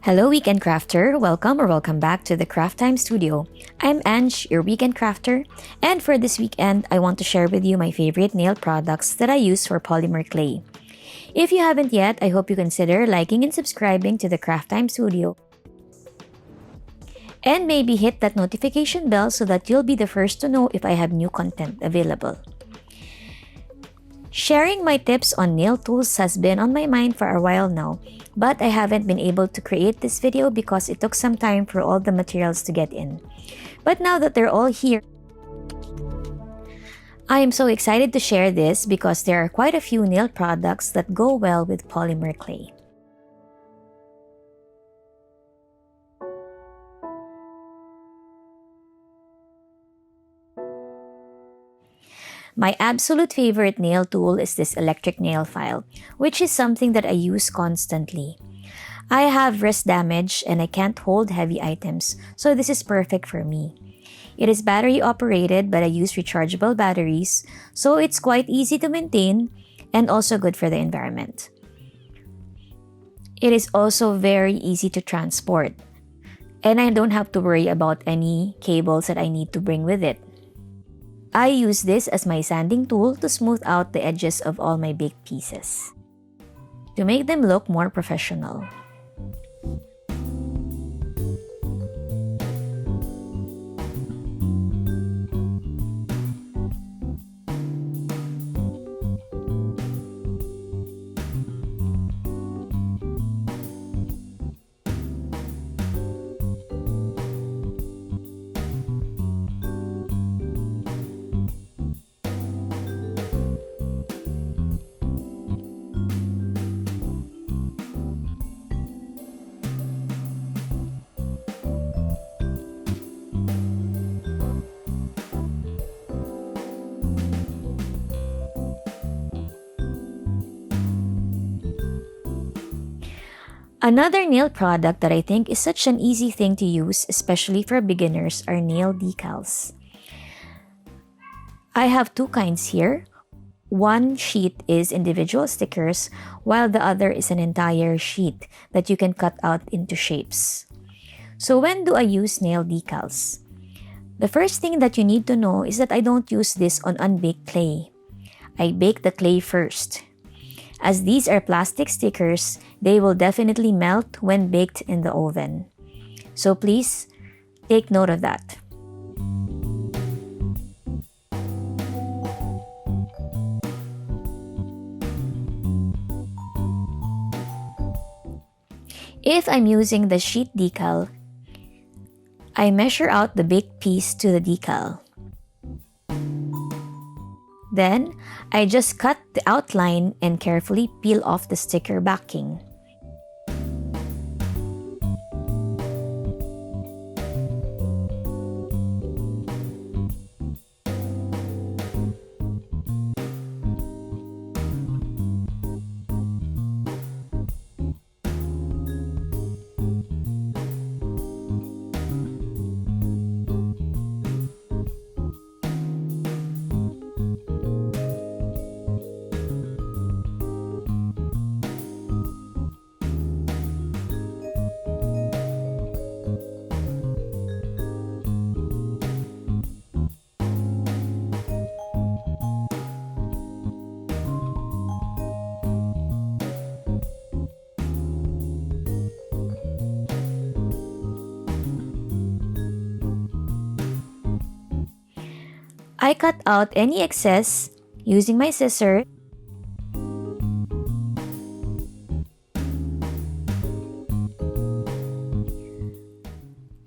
Hello, Weekend Crafter. Welcome back to the Craft Time Studio. I'm Ange, your Weekend Crafter, and for this weekend, I want to share with you my favorite nail products that I use for polymer clay. If you haven't yet, I hope you consider liking and subscribing to the Craft Time Studio. And maybe hit that notification bell so that you'll be the first to know if I have new content available. Sharing my tips on nail tools has been on my mind for a while now, but I haven't been able to create this video because it took some time for all the materials to get in. But now that they're all here, I am so excited to share this because there are quite a few nail products that go well with polymer clay. My absolute favorite nail tool is this electric nail file, which is something that I use constantly. I have wrist damage and I can't hold heavy items, so this is perfect for me. It is battery operated, but I use rechargeable batteries, so it's quite easy to maintain and also good for the environment. It is also very easy to transport, and I don't have to worry about any cables that I need to bring with it. I use this as my sanding tool to smooth out the edges of all my baked pieces, to make them look more professional. Another nail product that I think is such an easy thing to use, especially for beginners, are nail decals. I have two kinds here. One sheet is individual stickers, while the other is an entire sheet that you can cut out into shapes. So when do I use nail decals? The first thing that you need to know is that I don't use this on unbaked clay. I bake the clay first. As these are plastic stickers, they will definitely melt when baked in the oven. So please take note of that. If I'm using the sheet decal, I measure out the baked piece to the decal. Then, I just cut the outline and carefully peel off the sticker backing. I cut out any excess using my scissors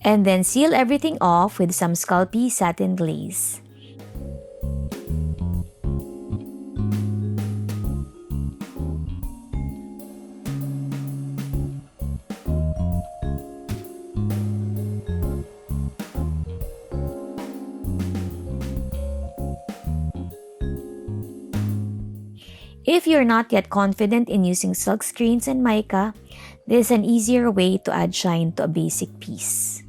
and then seal everything off with some scalpy satin glaze. If you're not yet confident in using silk screens and mica, this is an easier way to add shine to a basic piece.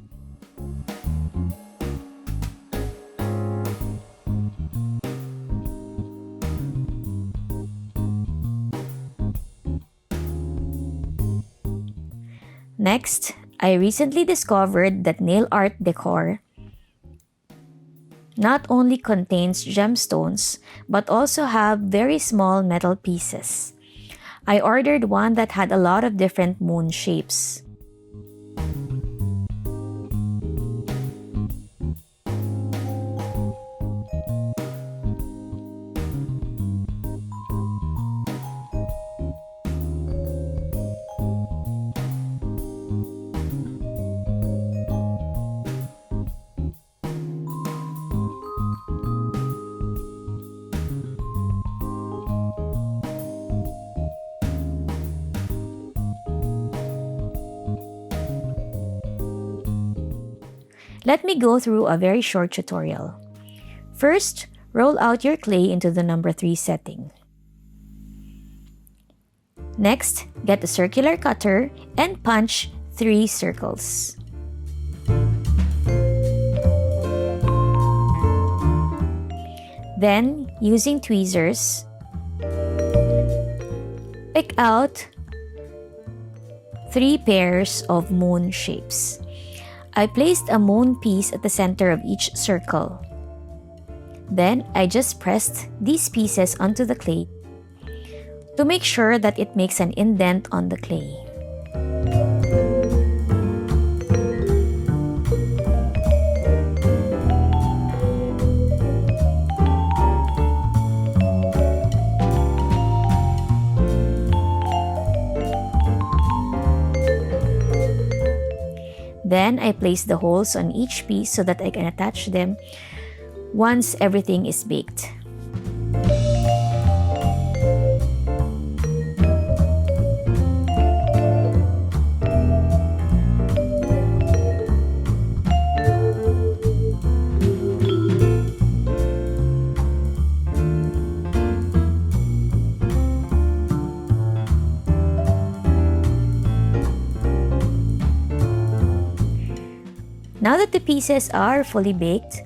Next, I recently discovered that nail art decor not only contains gemstones but also have very small metal pieces. I ordered one that had a lot of different moon shapes. Let me go through a very short tutorial. First, roll out your clay into the number 3 setting. Next, get a circular cutter and punch 3 circles. Then, using tweezers, pick out 3 pairs of moon shapes. I placed a moon piece at the center of each circle. Then, I just pressed these pieces onto the clay to make sure that it makes an indent on the clay. Then, I place the holes on each piece so that I can attach them once everything is baked. Now that the pieces are fully baked,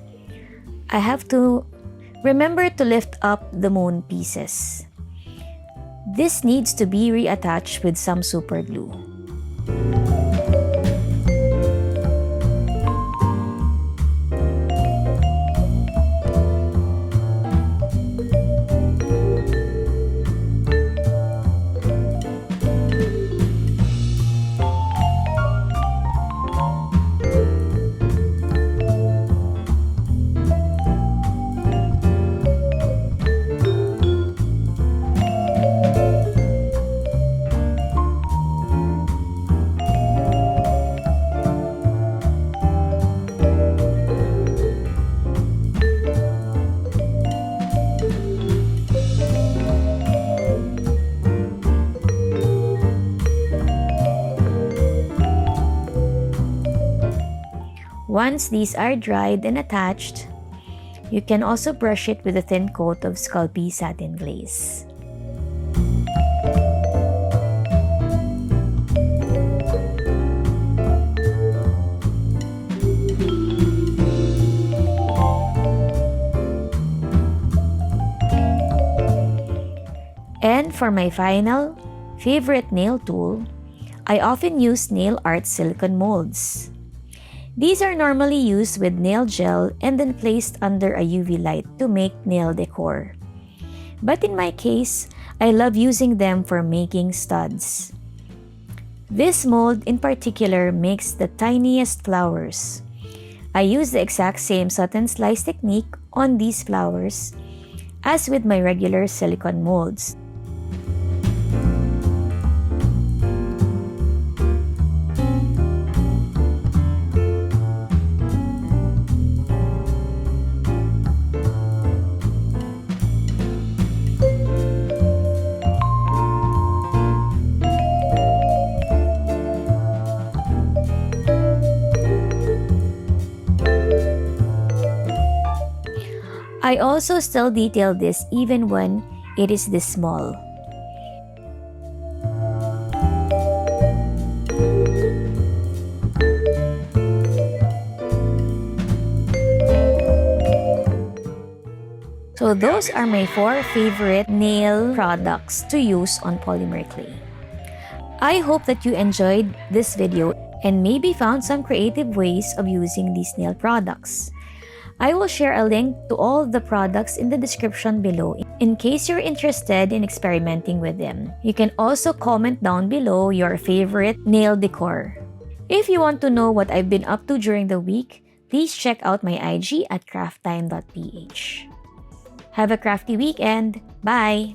I have to remember to lift up the moon pieces. This needs to be reattached with some super glue. Once these are dried and attached, you can also brush it with a thin coat of Sculpey satin glaze. And for my final favorite nail tool, I often use nail art silicone molds. These are normally used with nail gel and then placed under a UV light to make nail decor. But in my case, I love using them for making studs. This mold in particular makes the tiniest flowers. I use the exact same satin slice technique on these flowers as with my regular silicone molds. I also still detail this even when it is this small. So those are my 4 favorite nail products to use on polymer clay. I hope that you enjoyed this video and maybe found some creative ways of using these nail products. I will share a link to all the products in the description below in case you're interested in experimenting with them. You can also comment down below your favorite nail decor. If you want to know what I've been up to during the week, please check out my IG at crafttime.ph. Have a crafty weekend! Bye!